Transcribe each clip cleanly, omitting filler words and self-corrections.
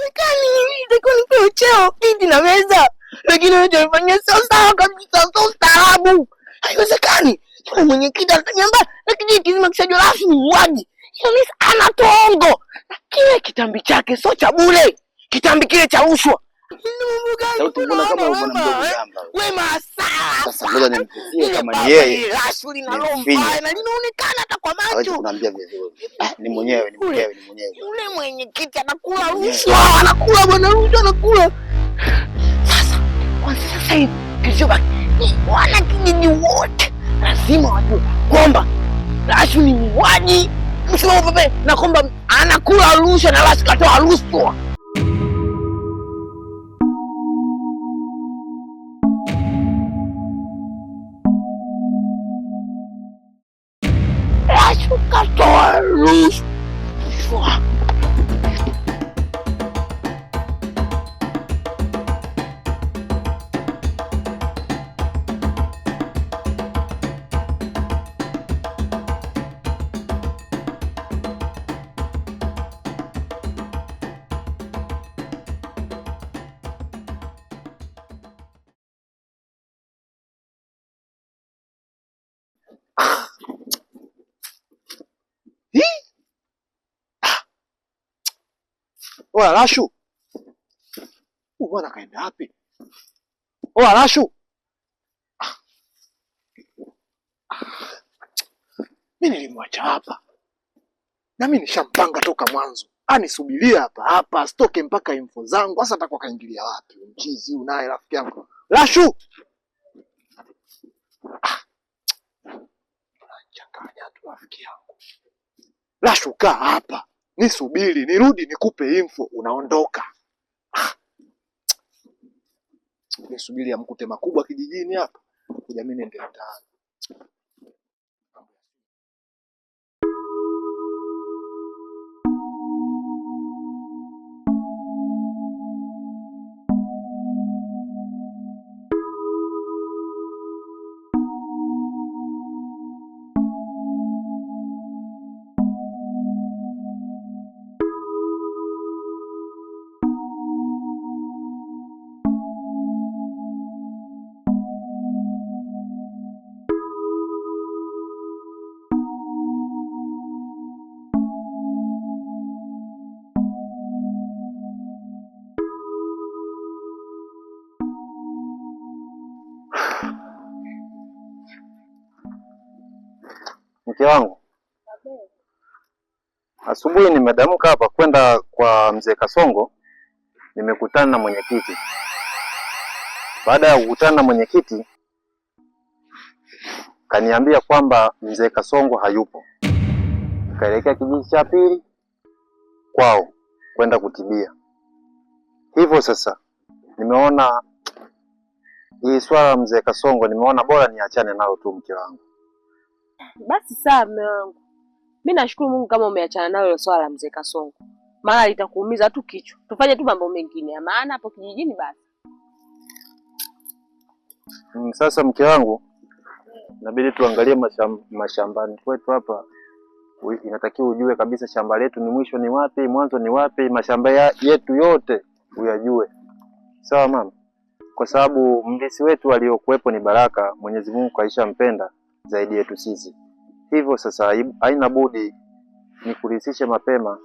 haiwezekani. Nitakuwa nipewe cheo, kiti na meza. Lakini unachofanya sio sawa kabisa, sio staarabu. Haiwezekani. Yule mwenyekiti ananiambia na kijiji kizima kishajua rasmi muuaji. Yule anatongo. Na kile kitambi chake sio cha bure. Kitambi kile cha rushwa. Mbona kama unaona mdogo Gamba? Wema sana. Sasa ngoja nimpigie kama ni yeye. Rashuli na lomba na linaonekana hata kwa macho. Hawezi kuniambia vizuri. Ni mwenyewe. Yule mwenyekiti anakula rushwa, anakula bwana rushwa anakula. Sasa hivi kilichobaki wana kijiji wote lazima wajue kwamba Rashuli ni muuaji. Msimamo pepe na kwamba anakula rushwa na Rashuli katoa rushwa. Katoa rushwa. Oya Rashu. Bwana kaenda wapi? Oya Rashu. Mimi nilimwacha hapa. Na mimi nishampanga toka mwanzo. Anisubiria hapa, stoke mpaka info zangu. Sasa atakuwa kaingilia wapi? Mchizi huyu naye rafiki yangu. Rashu. Changanya tu rafiki yangu. Rashu kaa hapa. Nisubiri, nirudi nikupe info, unaondoka. Nisubiri amkute makubwa kijijini hapa. Kuja mimi niende mtaani. Mke wangu, asubuhi nimedamka hapa kwenda kwa mzee Kasongo, nimekutana na mwenyekiti. Baada ya kukutana na mwenyekiti, kaniambia kwamba mzee Kasongo hayupo. Kaelekea kijiji cha pili kwao kwenda kutibia. Hivyo sasa nimeona hii swala mzee Kasongo, nimeona bora niachane nalo tu mke wangu. Basi sawa mume wangu. Mimi nashukuru Mungu kama umeachana nalo ile swala la mzee Kasongo. Maana litakuumiza tu kichwa. Tufanye tu mambo mengine ya maana hapo kijijini basi. Sasa mke wangu, inabidi tuangalie mashambani kwetu hapa. Inatakiwa ujue kabisa shamba letu ni mwisho ni wapi, mwanzo ni wapi, mashamba yetu yote uyajue. Sawa mama? Kwa sababu mlisi wetu aliyokuwepo ni Baraka, Mwenyezi Mungu kaishampenda zaidi yetu sisi. Hivyo sasa haina budi nikurithishe mapema.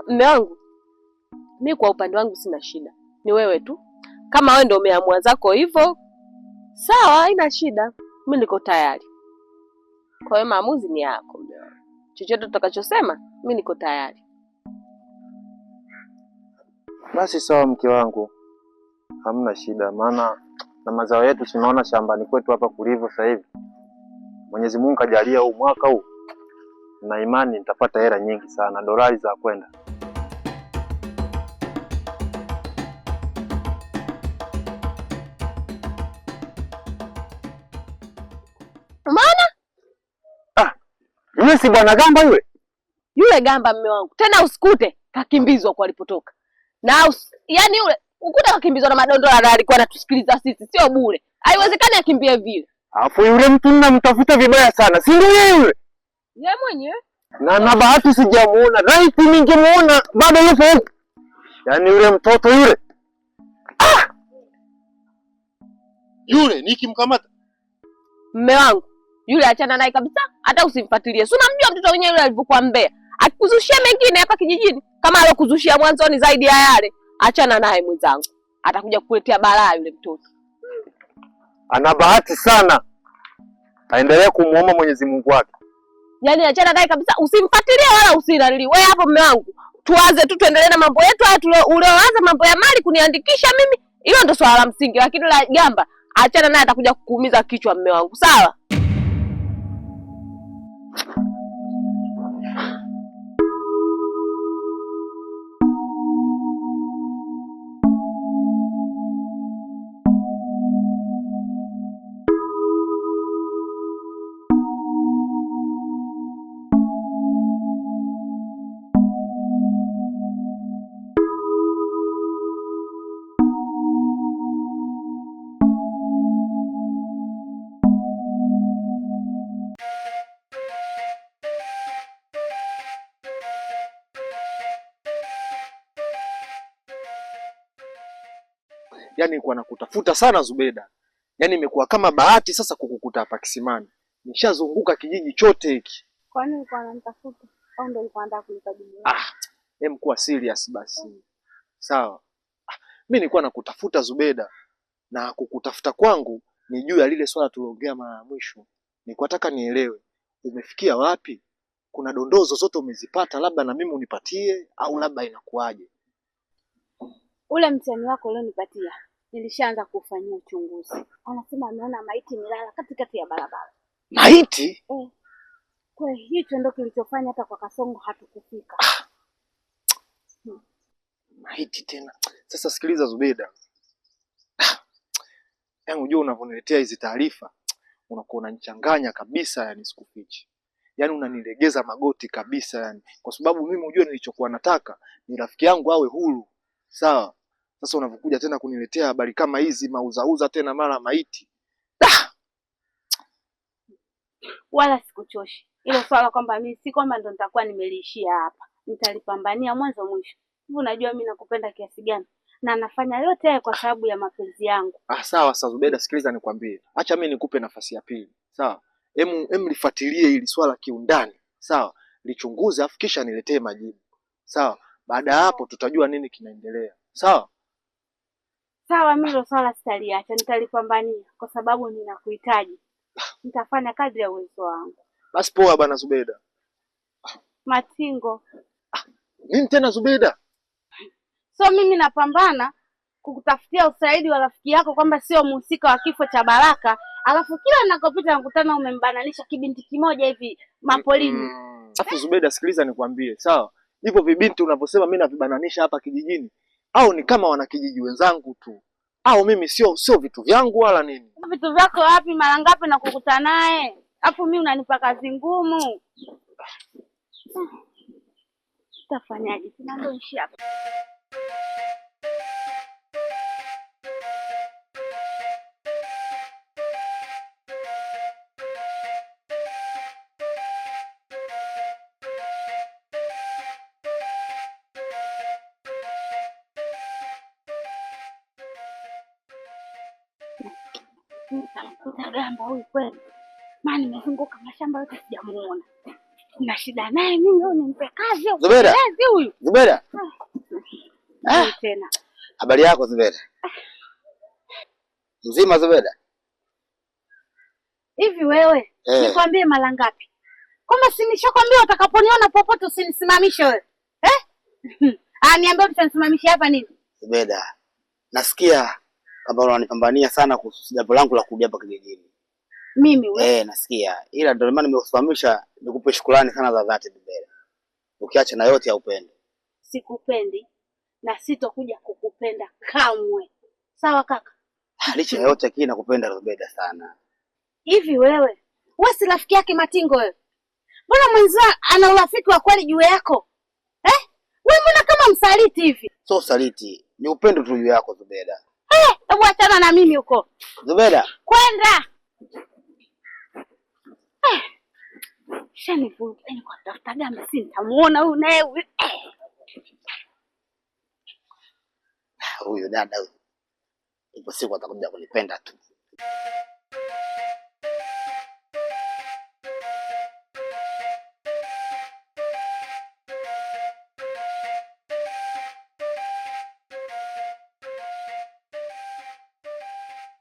Mume wangu, mimi kwa upande wangu sina shida. Ni wewe tu. Kama wewe ndio umeamua zako hivyo, sawa, haina shida. Mimi niko tayari. Kwa hiyo maamuzi ni yako mume wangu. Chochote utakachosema, mimi niko tayari. Basi sawa mke wangu. Hamna shida, maana na mazao yetu tunaona shambani kwetu hapa kulivyo sasa hivi. Mwenyezi Mungu kajalia huu mwaka huu, na imani nitapata hela nyingi sana, dolari za kwenda. Maana? Yule si bwana Gamba yule? Yule Gamba mume wangu. Tena usikute kakimbizwa kwa alipotoka. Na yani yule ukuta kakimbizwa na madondola na alikuwa anatusikiliza sisi, sio bure. Haiwezekani akimbie vile. Alafu yule mtu ninamtafuta vibaya sana, si ndio yeye? Yeye mwenyewe. Na bahati sijamuona. Right, ningemuona bado yupo. Yaani yule mtoto yule. Ah! Yule nikimkamata. Mme wangu, yule achana naye kabisa, hata usimfuatilie. Si unamjua mtoto mwenyewe yule alivyokuwa mbea. Akikuzushia mengine hapa kijijini kama alokuzushia mwanzoni zaidi ya yale, achana naye mwenzangu. Atakuja kukuletea balaa yule mtoto. Ana bahati sana. Aendelea kumuomba Mwenyezi Mungu wake. Yaani achana naye kabisa, usimfuatilie wala usinalili. Wewe hapo mme wangu, tuanze tu tuendelee na mambo yetu haya ulioanza mambo ya mali kuniandikisha mimi. Hilo ndo swala la msingi, lakini la gamba achana naye, atakuja kukuumiza kichwa mme wangu. Sawa? Yaani nilikuwa nakutafuta sana Zubeda. Yaani imekuwa kama bahati sasa kukukuta hapa kisimani. Nishazunguka kijiji chote hiki. Kwa nini ulikuwa unanitafuta? Au ndio ulikuwa unataka kunipa jibu? Kuwa serious basi. Sawa. Mimi nilikuwa nakutafuta Zubeda. Na kukutafuta kwangu ni juu ya lile swala tuliongea mara ya mwisho. Nilikuwa nataka nielewe umefikia wapi? Kuna dondozo zote umezipata, labda na mimi unipatie au labda inakuaje? Ule mtihani wako ulionipatia nilishaanza kufanyia uchunguzi. Anasema ameona maiti imelala katikati ya barabara. Maiti? Kwa hiyo ndio kilichofanya hata kwa Kasongo hatukufika. Maiti tena. Sasa sikiliza Zubeda. Yaani unajua unavoniletea hizi taarifa unakuwa unanichanganya kabisa, yani sikufichi. Yaani unanilegeza magoti kabisa yani. Kwa sababu mimi unajua nilichokuwa nataka ni rafiki yangu awe huru. Sawa? Sasa unapokuja tena kuniletea habari kama hizi mauzauza tena mara maiti. Wala sikuchoshi. Ile swala kwamba mimi si kwamba ndo nitakuwa nimeliishia hapa. Nitalipambania mwanzo mwisho. Hivi unajua mimi nakupenda kiasi gani? Na nafanya yote haya kwa sababu ya mapenzi yangu. Sawa sasa Zubeda, sikiliza nikwambie. Acha mimi nikupe nafasi ya pili. Sawa? Em lifuatilie hili swala kiundani. Sawa? Lichunguze afu kisha niletee majibu. Sawa? Baada ya hapo tutajua nini kinaendelea. Sawa? Sawa, mimi hilo swala sitaliacha, nitalipambania kwa sababu ninakuhitaji. Nitafanya kadri ya uwezo wangu. Basi poa bana Zubeda. Matingo. Nini tena Zubeda? So mimi napambana kukutafutia usaidi wa rafiki yako kwamba sio mhusika wa kifo cha Baraka, alafu kila ninakopita nakutana umembananisha kibinti kimoja hivi mapolini. Afu Zubeda, sikiliza nikwambie, sawa? Hivyo vibinti unavyosema mimi navibananisha hapa kijijini, au ni kama wanakijiji wenzangu tu, au mimi sio vitu vyangu wala nini? Vitu vyako wapi? Mara ngapi na kukuta naye? Afu mimi unanipa kazi ngumu. Tafanyaje? Tunandoishi hapa. Gamba huyu kweli. Maana nimezunguka mashamba yote sijamuona. Nina shida naye mimi, au nimpe kazi au Zubeda huyu? Zubeda. Tena. Habari yako Zubeda? Mzima Zubeda? Hivi wewe, nikwambie mara ngapi? Kwamba si nishakwambia utakaponiona popote usinisimamishe wewe. Niambie utanisimamisha hapa nini? Zubeda, nasikia kama unanipambania sana kuhusu jambo langu la kuja hapa kijijini. Mimi wewe? Nasikia. Ila ndio maana nimekufahamisha nikupe shukrani sana za dhati Zubeda. Ukiacha na yote ya upendo. Sikupendi na sitokuja kukupenda kamwe. Sawa kaka? Licha ya yote kile nakupenda Zubeda sana. Hivi wewe si rafiki yake Matingo wewe? Mbona mwenzio ana urafiki wa kweli juu yako? Wewe mbona kama msaliti hivi? So saliti, ni upendo tu juu yako Zubeda. Hebu achana na mimi huko. Zubeda. Kwenda. Shanivuta kwa tafuta gamba, si nitamuona huyu naye Huyu dada huyu. Ipo siku atakuja kunipenda tu.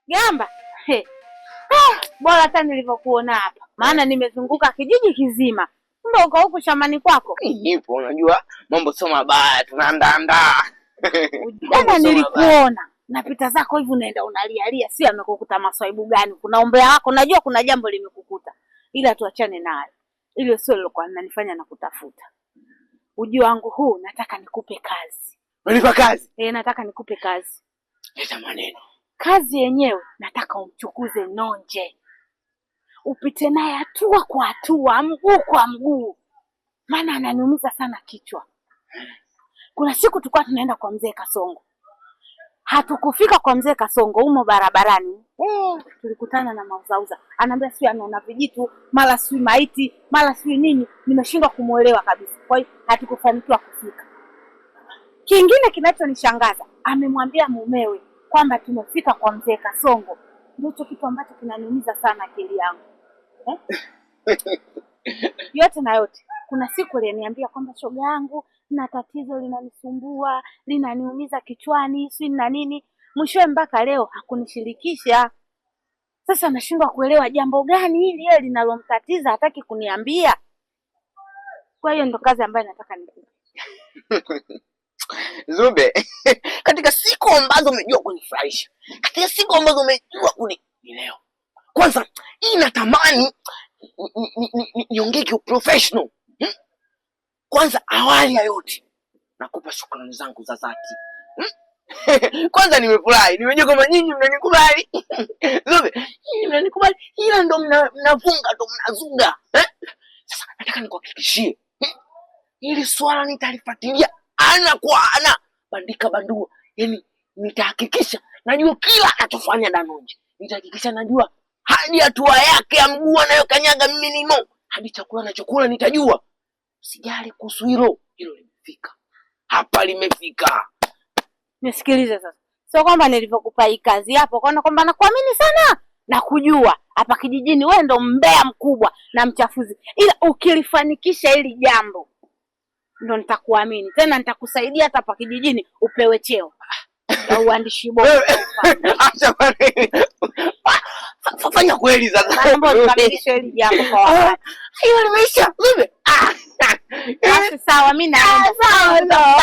Gamba. Bora hata nilivyokuona hapa. Maana nimezunguka kijiji kizima. Kumbe uko huku shambani kwako? Nipo, unajua mambo sio mabaya, tunaandaa. Jana nilikuona. Napita zako hivi unaenda unalialia, si amekukuta maswaibu gani? Kuna ombea wako, najua kuna jambo limekukuta. Ila tuachane nayo. Ile sio lilokuwa linanifanya na kutafuta. Ujio wangu huu nataka nikupe kazi. Unanipa kazi? Nataka nikupe kazi. Leta maneno. Kazi yenyewe nataka umchukuze Nonje. Upite naye hatua kwa hatua, mguu kwa mguu. Maana ananiumiza sana kichwa. Kuna siku tulikuwa tunaenda kwa mzee Kasongo. Hatukufika kwa mzee Kasongo humo barabarani. Tulikutana na mauzauza. Ananiambia sio anaona vijitu, mara sio maiti, mara sio nini. Nimeshindwa kumuelewa kabisa. Kwa hiyo hatukufanikiwa kufika. Kingine kinachonishangaza, amemwambia mumewe kwamba tumefika kwa mzee Kasongo. Ndicho kitu ambacho kinaniumiza sana akili yangu. Yote na yote, kuna siku aliniambia kwamba shoga yangu na tatizo linanisumbua, linaniumiza kichwani, si na nini. Mwishowe mpaka leo hakunishirikisha. Sasa nashindwa kuelewa jambo gani hili yeye linalomtatiza hataki kuniambia. Kwa hiyo ndo kazi ambayo nataka nifanye. Zube, katika siku ambazo umejua kunifurahisha, katika siku ambazo umejua leo. Kwanza, hii natamani niongee kiuprofessional. Kwanza awali ya yote, nakupa shukrani zangu za dhati. Kwanza nimefurahi, nimejua kama nyinyi mnanikubali. Zube, nyinyi mnanikubali, ila ndo mnavunga ndo mnazuga. Sasa nataka nikuhakikishie, hili swala nitalifuatilia ana kwa ana, bandika bandua. Yaani nitahakikisha najua kila anachofanya Danonje. Nitahakikisha najua hadi hatua yake ya mguu anayokanyaga mimi nimo. Hadi chakula anachokula nitajua. Usijali kuhusu hilo. Hilo limefika. Hapa limefika. Nisikilize sasa. Sio kwamba nilivyokupa hii kazi hapo kwaona kwamba nakuamini sana na kujua hapa kijijini wewe ndo mbea mkubwa na mchafuzi. Ila ukilifanikisha hili jambo ndo nitakuamini. Tena nitakusaidia hata hapa kijijini upewe cheo. Ya uandishi bora. Acha bwana. Fanya kweli sasa. Mambo nikamilishe hili jambo kwa wakati. Hiyo limeisha. Wewe. Basi sawa mimi naenda. Sawa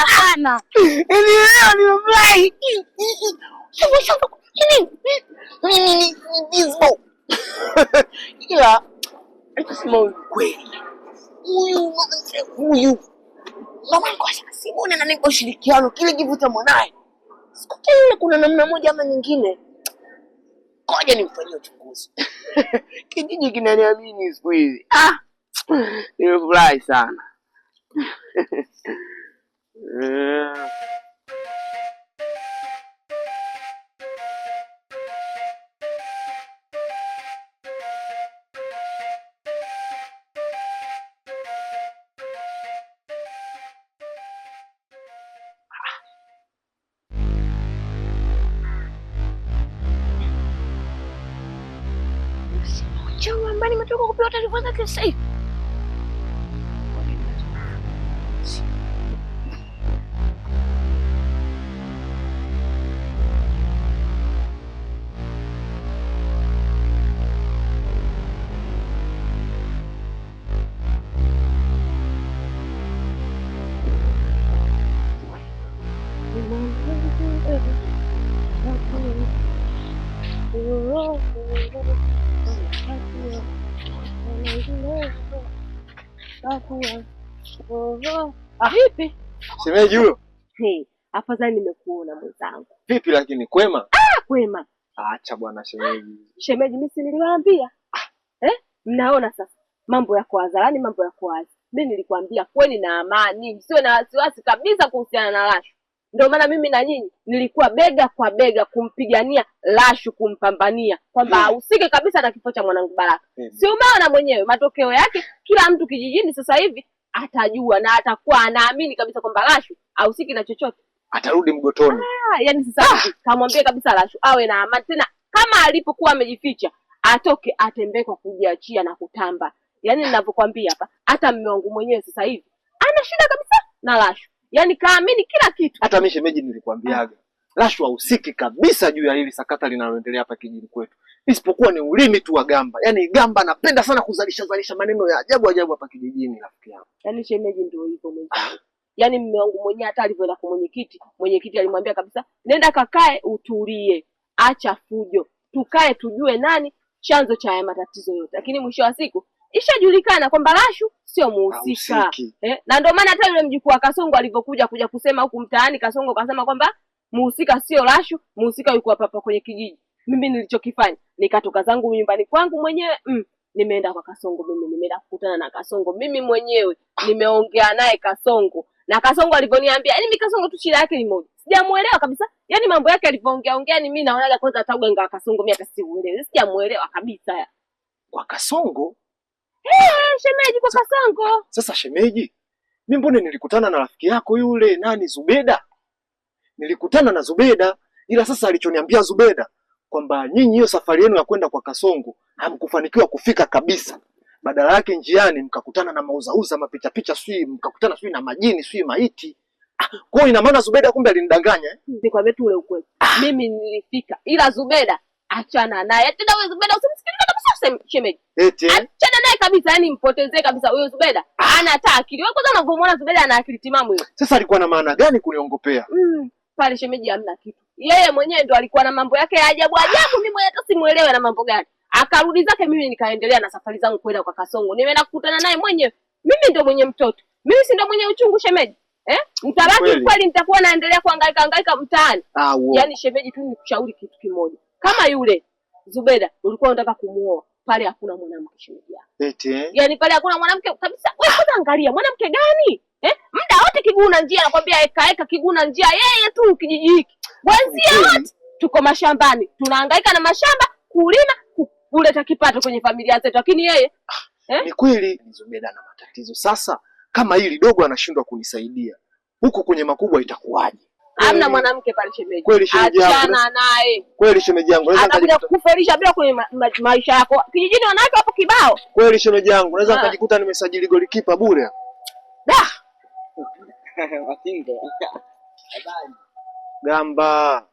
sana. Leo nimefurahi. Shamba. Mimi ni disbo. Ila nikasema kweli. Huyu mama alikuwa Simone na niko ushirikiano kile kivuta mwanae. Sikutile kuna namna moja ama nyingine. Ngoja nimfanyie uchunguzi. Kijiji kinaniamini siku hizi. Nimefurahi sana. Chama ambaye nimetoka kupewa taarifa zake sasa hivi. Vipi? Shemeji huyo? Afadhali nimekuona mwenzangu. Vipi lakini kwema? Kwema. Acha bwana shemeji. Shemeji mimi si niliwaambia. Mnaona sasa. Mambo yako hadharani, mambo yako wazi. Mimi nilikwambia kweli na amani, msiwe na wasiwasi kabisa kuhusiana na Lashu. Ndio maana mimi na nyinyi nilikuwa bega kwa bega kumpigania Lashu, kumpambania kwamba ahusike kabisa na kifo cha mwanangu Baraka. Si umeona mwenyewe matokeo yake? Kila mtu kijijini sasa hivi atajua na atakuwa anaamini kabisa kwamba Lashu ahusiki na chochote. Atarudi mgotoni. Yani sasa hivi kamwambie kabisa Lashu awe na amani tena, kama alipokuwa amejificha atoke atembee kwa kujiachia na kutamba. Yani ninavyokuambia hapa, hata mume wangu mwenyewe sasa hivi ana shida kabisa na Lashu. Yani kaamini kila kitu. Hata mimi shemeji nilikwambiaga. Lashu hahusiki kabisa juu ya hili sakata linaloendelea hapa kijijini kwetu. Isipokuwa ni ulimi tu wa Gamba. Yani Gamba anapenda sana kuzalisha maneno ya ajabu hapa kijijini rafiki yangu. Yani shemeji ndio hivyo mwenyewe. Yani mume wangu mwenyewe hata alivyoenda kwa mwenyekiti alimwambia kabisa, nenda kakae utulie, acha fujo, tukae tujue nani chanzo cha haya matatizo yote. Lakini mwisho wa siku ishajulikana kwamba Lashu sio muhusika. Na ndio maana hata yule mjukuu wa Kasongo alivyokuja kusema huku mtaani, Kasongo kasema kwamba muhusika sio Lashu, muhusika yuko hapa kwenye kijiji. Mimi nilichokifanya nikatoka zangu nyumbani kwangu mwenyewe, nimeenda kwa Kasongo. Mimi nimeenda kukutana na Kasongo mimi mwenyewe, nimeongea naye Kasongo. Na Kasongo alivyoniambia, yani mimi Kasongo tu shida yake ni moja, sijamuelewa kabisa. Yani mambo yake alivyoongea ni mimi naonaga kwanza hata uganga wa Kasongo mimi hata siuelewi, sijamuelewa kabisa. Kwa Kasongo? Shemeji, kwa Kasongo. Sasa shemeji, mimi mbona nilikutana na rafiki yako yule nani Zubeda? Nilikutana na Zubeda, ila sasa alichoniambia Zubeda kwamba nyinyi hiyo safari yenu ya kwenda kwa Kasongo hamkufanikiwa kufika kabisa. Badala yake njiani mkakutana na mauzauza mapicha sui, mkakutana sui na majini sui maiti. Kwa hiyo ina maana Zubeda kumbe alinidanganya. Nikwambia tu ule ukweli. Mimi nilifika, ila Zubeda achana naye. Tena wewe Zubeda usimsikilize kabisa shemeji. Achana naye kabisa, yani mpotezee kabisa huyo Zubeda. Hana hata akili. Wewe kwanza unavyomuona Zubeda ana akili timamu hiyo. Sasa alikuwa na maana gani kuniongopea? Pale shemeji hamna kitu. Yeye mwenyewe ndo alikuwa na mambo yake ya ajabu, mimi mwenyewe hata simuelewe na mambo gani. Akarudi zake, mimi nikaendelea na safari zangu kwenda kwa Kasongo. Nimeenda kukutana naye mwenyewe. Mimi ndo mwenye mtoto. Mimi si ndo mwenye uchungu shemeji. Mtabaki kweli nitakuwa naendelea kuhangaika mtaani. Yaani shemeji tu nikushauri kitu kimoja. Kama yule Zubeda ulikuwa unataka kumuoa, pale hakuna mwanamke shemeji yako. Yaani pale hakuna mwanamke kabisa. Wewe kwanza angalia mwanamke gani? Muda wote kiguna njia, nakwambia eka kiguna njia yeye tu kijiji hiki. Wenzia wote tuko mashambani. Tunahangaika na mashamba, kulima, kuleta kipato kwenye familia zetu. Lakini yeye ni kweli Zubeda na matatizo. Sasa kama hili dogo anashindwa kunisaidia, huko kwenye makubwa itakuwaje? Hamna mwanamke pale shemeji. Kweli shemeji yangu. Achana naye. Kweli shemeji yangu. Naweza kukuferisha bila kwenye maisha yako. Kijijini wanawake hapo kibao. Kweli shemeji yangu. Naweza nikajikuta nimesajili golikipa bure. Matingo. Gamba.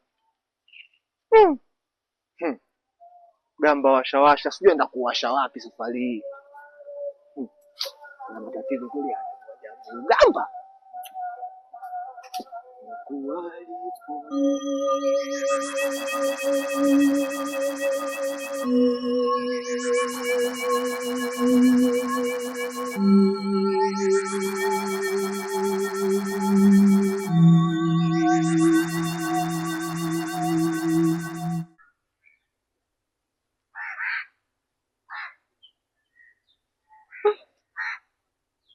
Gamba washawasha, sijui enda kuwasha wapi safari hii. Na matatizo kule Gamba.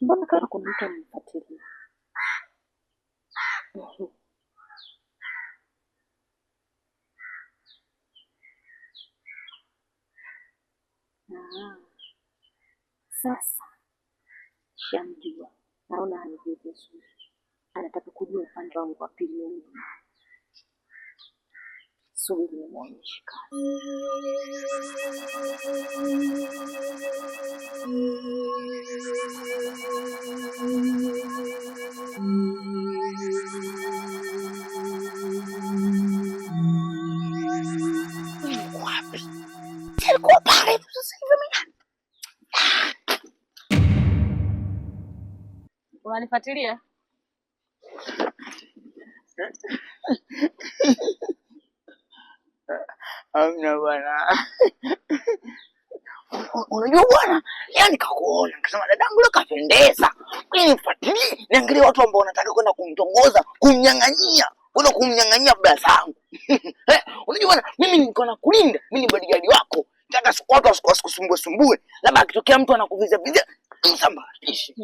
Mbona kama kuna mtu ananifuatilia? Sasa shamjua, naona anijue vizuri. Anataka kujua upande wangu wa pili. Subiri nimuonyeshe kazi. Wapi? Alikuwa pale sasa hivi mimi. Unanifuatilia? Amna bwana. Unajua bwana, yani kakuona nikasema dadangu leo kapendeza. Mimi nifuatilie, niangalie watu ambao wanataka kwenda kumtongoza, kumnyang'anyia baba zangu. Unajua bwana, mimi niko na kulinda, mimi ni bodyguard wako. Nataka watu wasikusumbue. Labda akitokea mtu anakuvizia msambaratishe.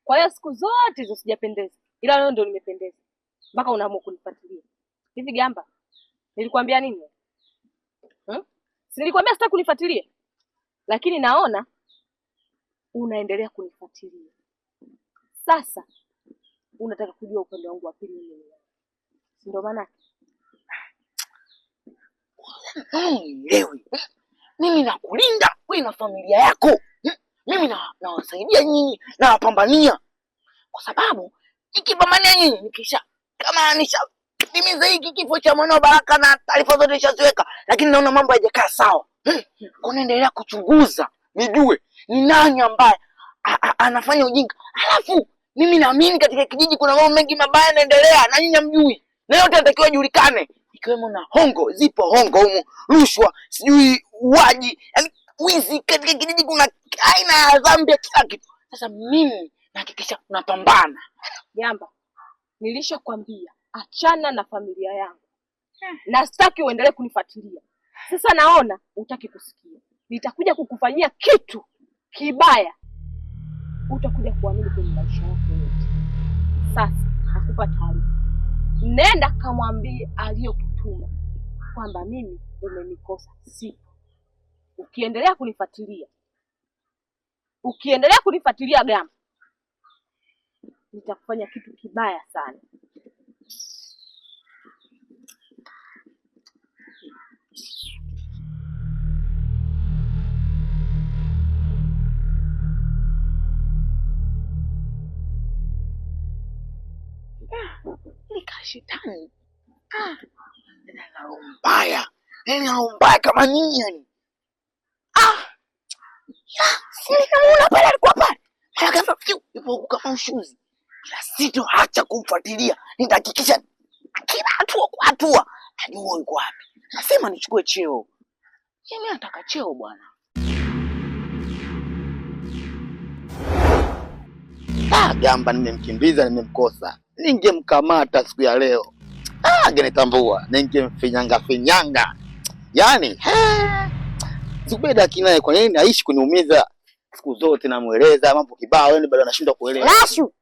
Kwa hiyo siku zote hizo sijapendeza. Ila leo ndio nimependeza. mpaka unaamua kunifuatilia? Hivi Gamba, nilikwambia nini? Si nilikwambia sitaki kunifuatilia? Lakini naona unaendelea kunifuatilia. Sasa unataka kujua upande wangu wa pili nini? Ndio maana Lewi, mimi nakulinda wewe na familia yako. Mimi nawasaidia nyinyi, nawapambania. Kwa sababu nikipambania nyinyi kama nishatimiza hiki kifo cha mwanao Baraka na taarifa zote nishaziweka, lakini naona mambo hayajakaa sawa. Kunaendelea kuchunguza nijue ni nani ambaye anafanya ujinga. Alafu mimi naamini katika kijiji kuna mambo mengi mabaya yanaendelea na nyinyi hamjui. Na yote yanatakiwa julikane, ikiwemo na hongo, zipo hongo humo, rushwa, sijui uaji, yani wizi katika kijiji, kuna aina ya dhambi ya kila kitu. Sasa mimi nahakikisha tunapambana. Gamba, nilishakwambia achana na familia yangu. Na sitaki uendelee kunifuatilia. Sasa naona hutaki kusikia. Nitakuja kukufanyia kitu kibaya. Utakuja kuamini kwenye maisha yako yote. Sasa nakupa taarifa. Nenda kamwambie aliyokutuma kwamba mimi umenikosa sipo. Ukiendelea kunifuatilia Gamba, nitakufanya kitu kibaya sana. Shetani. Nina mbaya kama nini yani. Sili kama una pale alikuwa pale. Mara kama ipo kama ushuzi. Kila siku acha kumfuatilia. Nitahakikisha kila hatua kwa hatua najua yuko wapi. Nasema nichukue cheo. Mimi nataka cheo bwana. Gamba nimemkimbiza, nimemkosa. Ningemkamata siku ya leo. Angenitambua, ningemfinyanga. Yaani, Zubeda kinaye kwa nini aishi kuniumiza siku zote, namueleza mambo kibao, yeye bado anashindwa kuelewa. Lashu.